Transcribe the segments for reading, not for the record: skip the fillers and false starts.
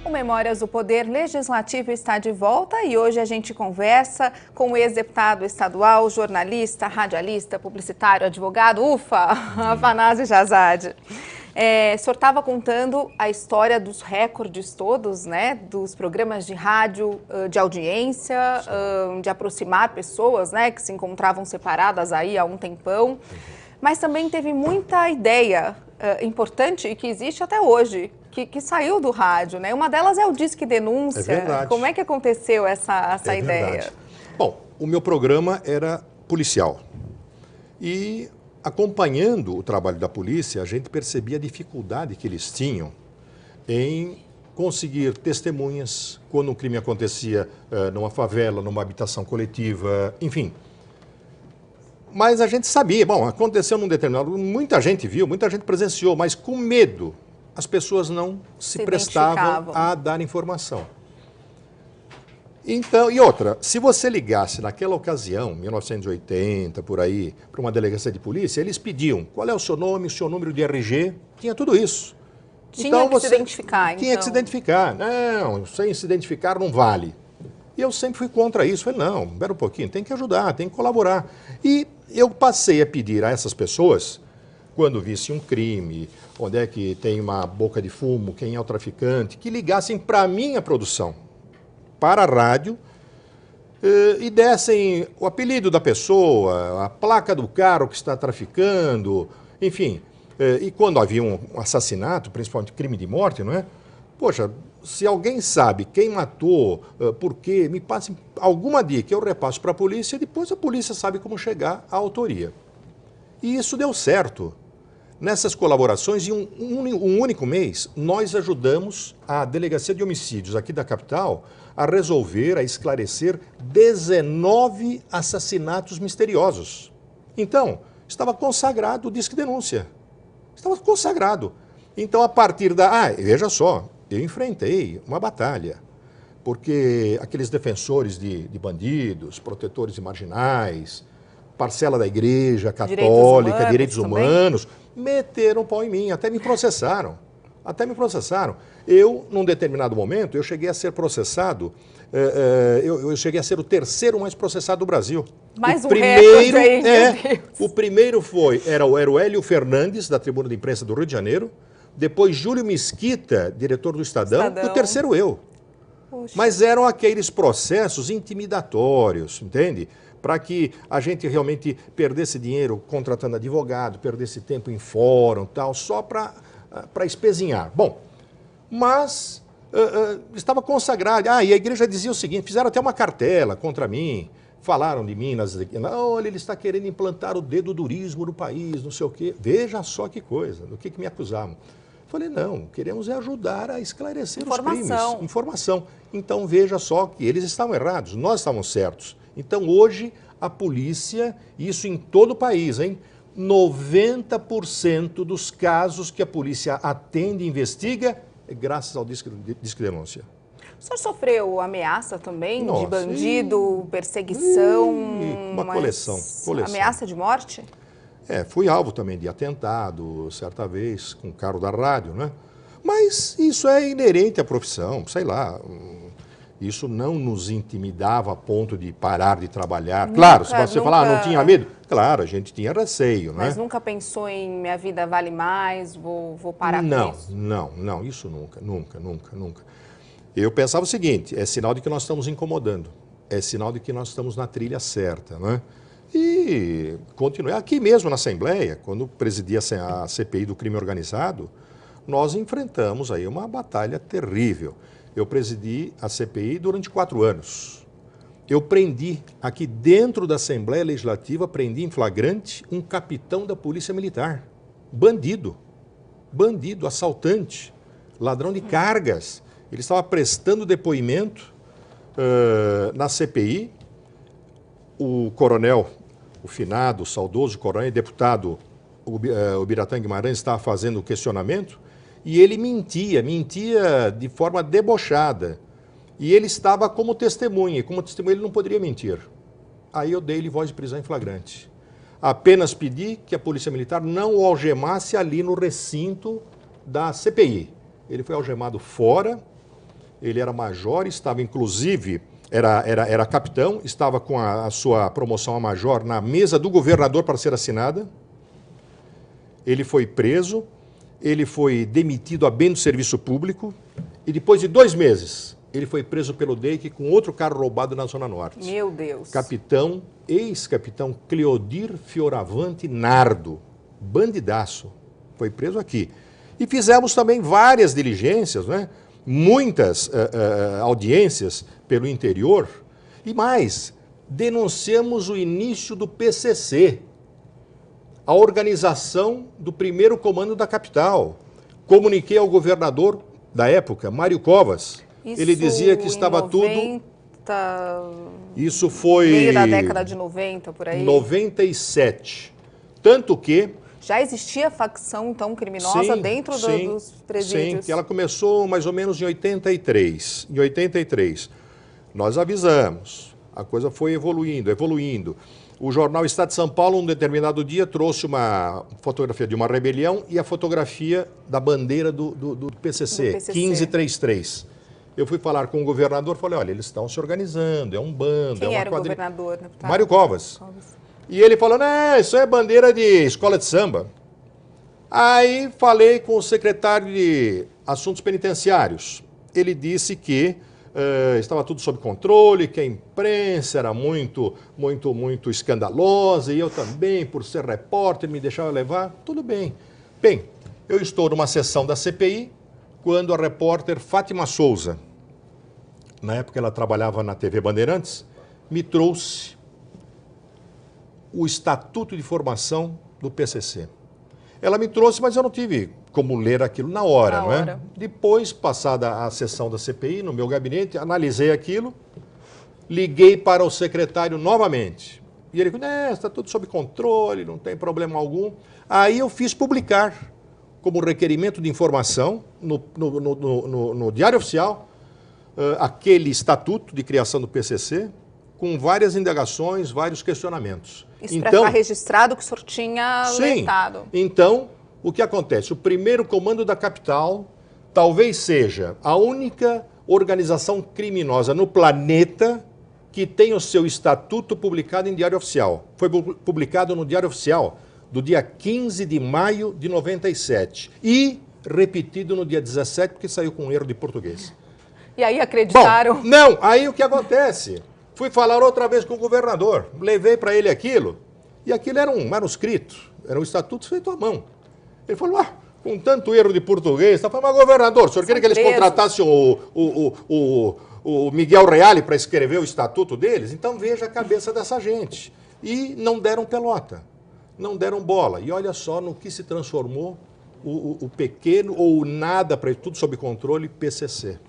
O Memórias do Poder Legislativo está de volta e hoje a gente conversa com o ex-deputado estadual, jornalista, radialista, publicitário, advogado, Afanásio Jazade. O senhor estava contando a história dos recordes todos, né, dos programas de rádio, de audiência, de aproximar pessoas, né, que se encontravam separadas aí há um tempão, mas também teve muita ideia importante e que existe até hoje, que saiu do rádio, né? Uma delas é o Disque Denúncia. É verdade. Como é que aconteceu essa ideia? Verdade. Bom, o meu programa era policial e acompanhando o trabalho da polícia, a gente percebia a dificuldade que eles tinham em conseguir testemunhas quando um crime acontecia numa favela, numa habitação coletiva, enfim. Mas a gente sabia, bom, aconteceu num determinado... Muita gente viu, muita gente presenciou, mas com medo as pessoas não se prestavam a dar informação. Então, e outra, se você ligasse naquela ocasião, 1980, por aí, para uma delegacia de polícia, eles pediam qual é o seu nome, o seu número de RG, tinha tudo isso. Tinha que se identificar, então. Tinha que se identificar. Não, sem se identificar não vale. E eu sempre fui contra isso. Falei, não, espera um pouquinho, tem que ajudar, tem que colaborar. E eu passei a pedir a essas pessoas, quando visse um crime, onde é que tem uma boca de fumo, quem é o traficante, que ligassem para a minha produção, para a rádio, e dessem o apelido da pessoa, a placa do carro que está traficando, enfim. E quando havia um assassinato, principalmente crime de morte, não é? Poxa, se alguém sabe quem matou, por quê, me passe alguma dica, eu repasso para a polícia e depois a polícia sabe como chegar à autoria. E isso deu certo. Nessas colaborações, em um único mês, nós ajudamos a Delegacia de Homicídios aqui da capital a resolver, a esclarecer 19 assassinatos misteriosos. Então, estava consagrado o Disque Denúncia. Estava consagrado. Então, a partir da... veja só, eu enfrentei uma batalha, porque aqueles defensores de bandidos, protetores de marginais, parcela da Igreja Católica, direitos humanos, meteram o pau em mim, até me processaram. Eu, num determinado momento, eu cheguei a ser processado, eu cheguei a ser o terceiro mais processado do Brasil. Mais um recorde aí, meu Deus. O primeiro era o Hélio Fernandes, da Tribuna de Imprensa do Rio de Janeiro, depois Júlio Mesquita, diretor do Estadão, e o terceiro eu. Puxa. Mas eram aqueles processos intimidatórios, entende? Para que a gente realmente perdesse dinheiro contratando advogado, perdesse tempo em fórum, tal, só para espezinhar. Bom, mas estava consagrado. E a igreja dizia o seguinte, fizeram até uma cartela contra mim, falaram de mim, olha, ele está querendo implantar o dedodurismo no país, não sei o quê. Veja só que coisa, do que me acusavam. Falei, não, queremos ajudar a esclarecer os crimes. Informação. Então, veja só que eles estavam errados, nós estávamos certos. Então, hoje, a polícia, isso em todo o país, 90% dos casos que a polícia atende e investiga é graças ao Disque Denúncia. O senhor sofreu ameaça também de bandido, perseguição? Uma coleção. Ameaça de morte? Fui alvo também de atentado, certa vez, com o carro da rádio, né? Mas isso é inerente à profissão, sei lá. Isso não nos intimidava a ponto de parar de trabalhar. Claro, se você falar, não tinha medo, claro, a gente tinha receio, né? Mas nunca pensou em minha vida vale mais, vou parar com isso? Não, isso nunca. Eu pensava o seguinte, é sinal de que nós estamos incomodando, é sinal de que nós estamos na trilha certa, né? E continuei aqui mesmo na Assembleia, quando presidia a CPI do crime organizado, nós enfrentamos aí uma batalha terrível. Eu presidi a CPI durante 4 anos. Eu prendi, aqui dentro da Assembleia Legislativa, prendi em flagrante um capitão da Polícia Militar. Bandido, assaltante, ladrão de cargas. Ele estava prestando depoimento na CPI. O coronel, o finado, o saudoso coronel e deputado Ubiratã Guimarães estava fazendo o questionamento. E ele mentia de forma debochada. E ele estava como testemunha, e como testemunha ele não poderia mentir. Aí eu dei-lhe voz de prisão em flagrante. Apenas pedi que a Polícia Militar não o algemasse ali no recinto da CPI. Ele foi algemado fora Ele era major, estava inclusive, era capitão, estava com a sua promoção a major na mesa do governador para ser assinada. Ele foi preso, ele foi demitido a bem do serviço público e depois de 2 meses ele foi preso pelo DEIC com outro carro roubado na Zona Norte. Meu Deus. Capitão, ex-capitão Cleodir Fioravante Nardo, bandidaço, foi preso aqui. E fizemos também várias diligências, né? Muitas audiências pelo interior e mais, denunciamos o início do PCC, a organização do primeiro comando da capital. Comuniquei ao governador da época, Mário Covas. Isso ele dizia que estava 90... tudo... Isso foi... meio da década de 90, por aí? 97. Tanto que... Já existia facção, então, criminosa dentro dos presídios? Sim, ela começou mais ou menos em 83. Em 83, nós avisamos, a coisa foi evoluindo. O jornal Estado de São Paulo, um determinado dia, trouxe uma fotografia de uma rebelião e a fotografia da bandeira do PCC, 1533. Eu fui falar com o governador, falei, olha, eles estão se organizando, é um bando. Quem é uma era o governador? Deputado? Mário Covas. E ele falou, não, isso é bandeira de escola de samba. Aí falei com o secretário de Assuntos Penitenciários. Ele disse que estava tudo sob controle, que a imprensa era muito escandalosa, e eu também, por ser repórter, me deixava levar. Tudo bem. Bem, eu estou numa sessão da CPI, quando a repórter Fátima Souza, na época ela trabalhava na TV Bandeirantes, me trouxe o Estatuto de Formação do PCC. Ela me trouxe, mas eu não tive como ler aquilo na hora, não é? Depois, passada a sessão da CPI, no meu gabinete, analisei aquilo, liguei para o secretário novamente. E ele falou, está tudo sob controle, não tem problema algum. Aí eu fiz publicar, como requerimento de informação, no Diário Oficial, aquele estatuto de criação do PCC, com várias indagações, vários questionamentos. Isso então, para ficar registrado que o senhor tinha levantado. Então, o que acontece? O primeiro comando da capital talvez seja a única organização criminosa no planeta que tem o seu estatuto publicado em Diário Oficial. Foi publicado no Diário Oficial do dia 15 de maio de 97 e repetido no dia 17, porque saiu com um erro de português. E aí acreditaram? Bom, não, aí o que acontece? Fui falar outra vez com o governador, levei para ele aquilo, e aquilo era um manuscrito, era um estatuto feito à mão. Ele falou, com tanto erro de português, tá falando, mas governador, o senhor queria que eles contratassem o Miguel Reale para escrever o estatuto deles? Então veja a cabeça dessa gente. E não deram pelota, não deram bola. E olha só no que se transformou o pequeno ou nada, para tudo sob controle, PCC.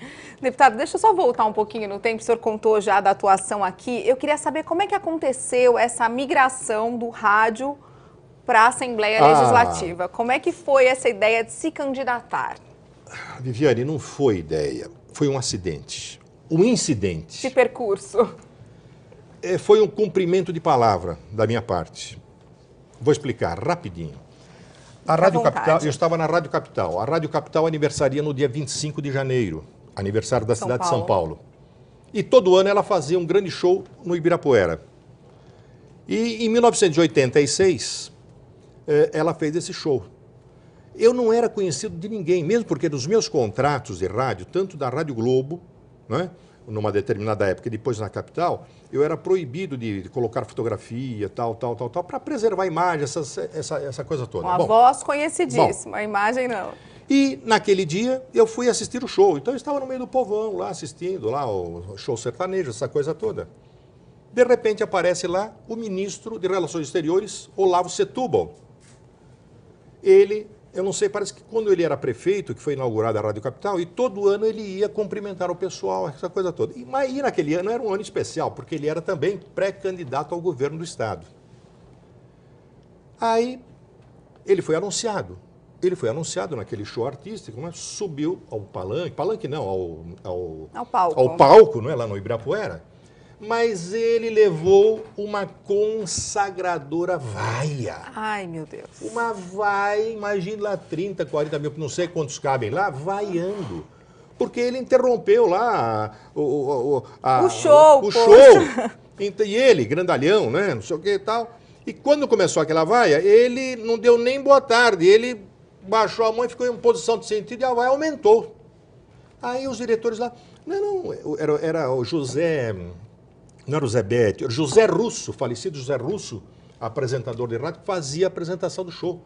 Deputado, deixa eu só voltar um pouquinho no tempo, o senhor contou já da atuação aqui. Eu queria saber como é que aconteceu essa migração do rádio para a Assembleia Legislativa. Como é que foi essa ideia de se candidatar? Viviane, não foi ideia, foi um acidente, um incidente. De percurso. Foi um cumprimento de palavra da minha parte. Vou explicar rapidinho. A Rádio Capital, eu estava na Rádio Capital. A Rádio Capital aniversaria no dia 25 de janeiro, aniversário da cidade de São Paulo. E todo ano ela fazia um grande show no Ibirapuera. E em 1986, ela fez esse show. Eu não era conhecido de ninguém, mesmo porque dos meus contratos de rádio, tanto da Rádio Globo, né, numa determinada época, e depois na Capital, eu era proibido de colocar fotografia, tal, para preservar a imagem, essa coisa toda. Uma voz conhecidíssima, a imagem não. E naquele dia eu fui assistir o show, então eu estava no meio do povão lá assistindo lá o show sertanejo, essa coisa toda. De repente aparece lá o ministro de Relações Exteriores, Olavo Setúbal. Ele, eu não sei, parece que quando ele era prefeito, que foi inaugurada a Rádio Capital, e todo ano ele ia cumprimentar o pessoal, essa coisa toda. E naquele ano era um ano especial, porque ele era também pré-candidato ao governo do Estado. Aí ele foi anunciado. Ele foi anunciado naquele show artístico, né? Subiu ao palanque não, ao palco, não é, lá no Ibirapuera. Mas ele levou uma consagradora vaia. Ai, meu Deus. Uma vaia, imagine lá 30, 40 mil, não sei quantos cabem lá, vaiando. Porque ele interrompeu lá o show. O show. E ele, grandalhão, né? Não sei o que e tal. E quando começou aquela vaia, ele não deu nem boa tarde. Ele baixou a mão e ficou em posição de sentido e a vaia aumentou. Aí os diretores lá... Não, era o José... Não era o Zé Bétio, era o José Russo, falecido José Russo, apresentador de rádio, que fazia a apresentação do show.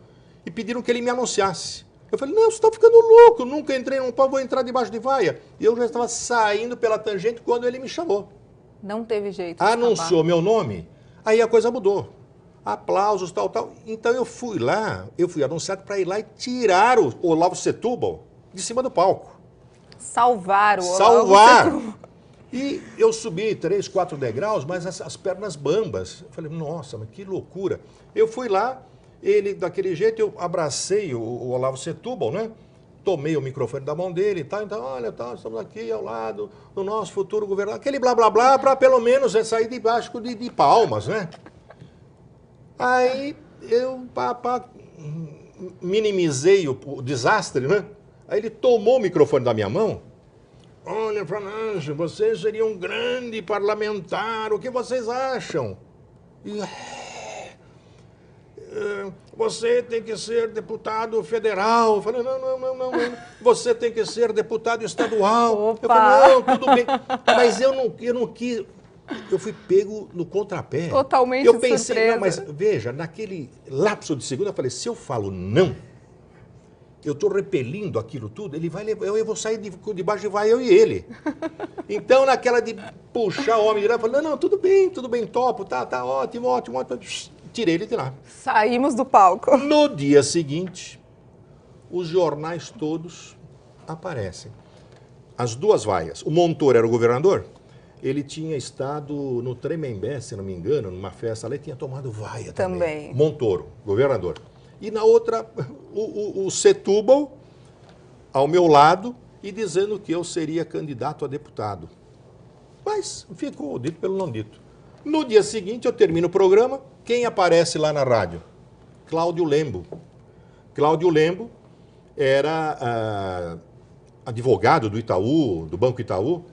E pediram que ele me anunciasse. Eu falei, não, você está ficando louco, nunca entrei num pau, vou entrar debaixo de vaia. E eu já estava saindo pela tangente quando ele me chamou. Não teve jeito. Anunciou meu nome, aí a coisa mudou. Aplausos, tal, tal. Então eu fui lá, eu fui anunciado para ir lá e tirar o Olavo Setúbal de cima do palco. Salvar o Olavo Setúbal. E eu subi 3, 4 degraus, mas as pernas bambas. Eu falei, nossa, mas que loucura. Eu fui lá, ele daquele jeito, eu abracei o Olavo Setúbal, né? Tomei o microfone da mão dele e tal. Então, olha, tá, estamos aqui ao lado do nosso futuro governador. Aquele blá, blá, blá, para pelo menos sair debaixo de palmas, né? Aí eu minimizei o desastre, né? Aí ele tomou o microfone da minha mão. Olha, Fanásio, você seria um grande parlamentar, o que vocês acham? E, você tem que ser deputado federal. Eu falei, não, você tem que ser deputado estadual. Opa. Eu falei, não, tudo bem. Mas eu não quis, eu fui pego no contrapé. Totalmente eu pensei, surpresa. não, mas veja, naquele lapso de segundo, eu falei, se eu falo não, eu estou repelindo aquilo tudo, ele vai levar, eu vou sair debaixo de vai eu e ele. Então, naquela de puxar o homem de lá, eu falei, não, tudo bem, topo, tá ótimo. Tirei ele de lá. Saímos do palco. No dia seguinte, os jornais todos aparecem. As duas vaias. O Montoro era o governador, ele tinha estado no Tremembé, se não me engano, numa festa lá, e tinha tomado vaia também. Montoro, governador. E na outra, o Setúbal, ao meu lado, e dizendo que eu seria candidato a deputado. Mas ficou dito pelo não dito. No dia seguinte, eu termino o programa, quem aparece lá na rádio? Cláudio Lembo. Cláudio Lembo era advogado do Itaú, do Banco Itaú,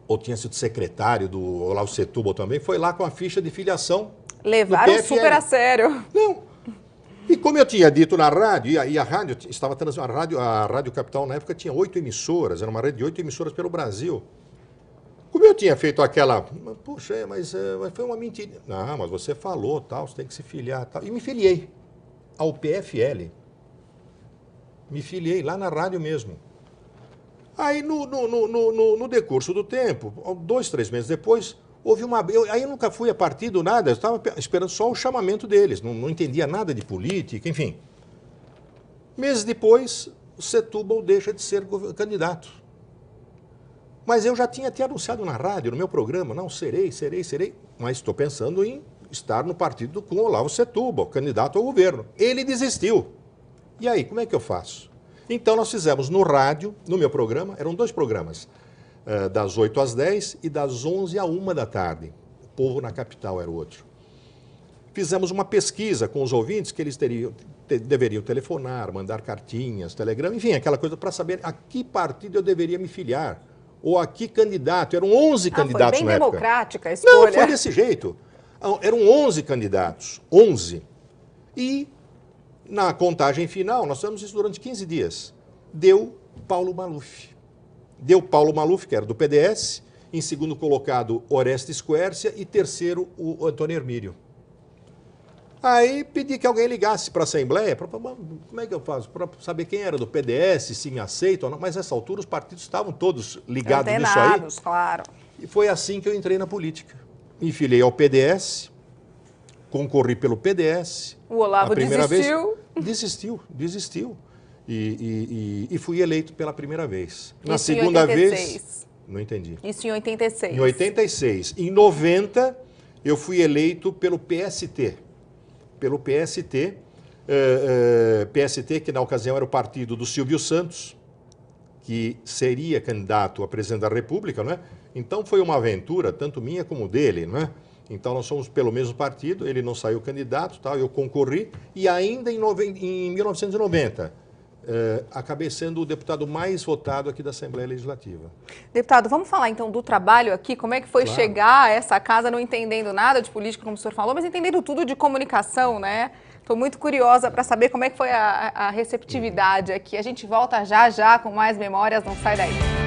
ou tinha sido secretário do Olavo Setúbal também, foi lá com a ficha de filiação. Levaram super a sério. Não. E como eu tinha dito na rádio, e a rádio estava transmitindo, a Rádio Capital na época tinha 8 emissoras, era uma rede de 8 emissoras pelo Brasil. Como eu tinha feito aquela, poxa, mas foi uma mentira. Não, mas você falou, tal, você tem que se filiar, tal. E me filiei ao PFL. Me filiei lá na rádio mesmo. Aí no decurso do tempo, 2, 3 meses depois, houve uma... Aí eu nunca fui a partido, nada, eu estava esperando só o chamamento deles, não entendia nada de política, enfim. Meses depois, o Setúbal deixa de ser candidato. Mas eu já tinha até anunciado na rádio, no meu programa, não, serei, mas estou pensando em estar no partido com o Olavo Setúbal, candidato ao governo. Ele desistiu. E aí, como é que eu faço? Então nós fizemos no rádio, no meu programa, eram 2 programas, das 8 às 10 e das 11 à 1 da tarde. O Povo na Capital era o outro. Fizemos uma pesquisa com os ouvintes que eles deveriam telefonar, mandar cartinhas, telegrama, enfim, aquela coisa para saber a que partido eu deveria me filiar. Ou a que candidato. Eram 11 candidatos na época. Foi bem democrática a escolha. Não, foi desse jeito. Eram 11 candidatos. 11. E na contagem final, nós fizemos isso durante 15 dias, deu Paulo Maluf. Deu Paulo Maluf, que era do PDS, em segundo colocado Orestes Quércia e terceiro o Antônio Hermílio. Aí pedi que alguém ligasse para a Assembleia, como é que eu faço? Para saber quem era do PDS, se me aceita ou não. Mas nessa altura os partidos estavam todos ligados nisso aí. Claro. E foi assim que eu entrei na política. Me filiei ao PDS, concorri pelo PDS. O Olavo desistiu. Desistiu. E fui eleito pela primeira vez. Na Isso segunda em 86. vez... Não entendi. Isso em 86. Em 86. Em 90, eu fui eleito pelo PST. Pelo PST, PST, que na ocasião era o partido do Silvio Santos, que seria candidato a presidente da República, não é? Então foi uma aventura, tanto minha como dele, não é? Então nós somos pelo mesmo partido, ele não saiu candidato, tal, eu concorri, e ainda em 1990, acabei sendo o deputado mais votado aqui da Assembleia Legislativa. Deputado, vamos falar então do trabalho aqui, como é que foi chegar a essa casa não entendendo nada de política, como o senhor falou, mas entendendo tudo de comunicação, né? Estou muito curiosa para saber como é que foi a receptividade aqui. A gente volta já já com mais memórias, não sai daí.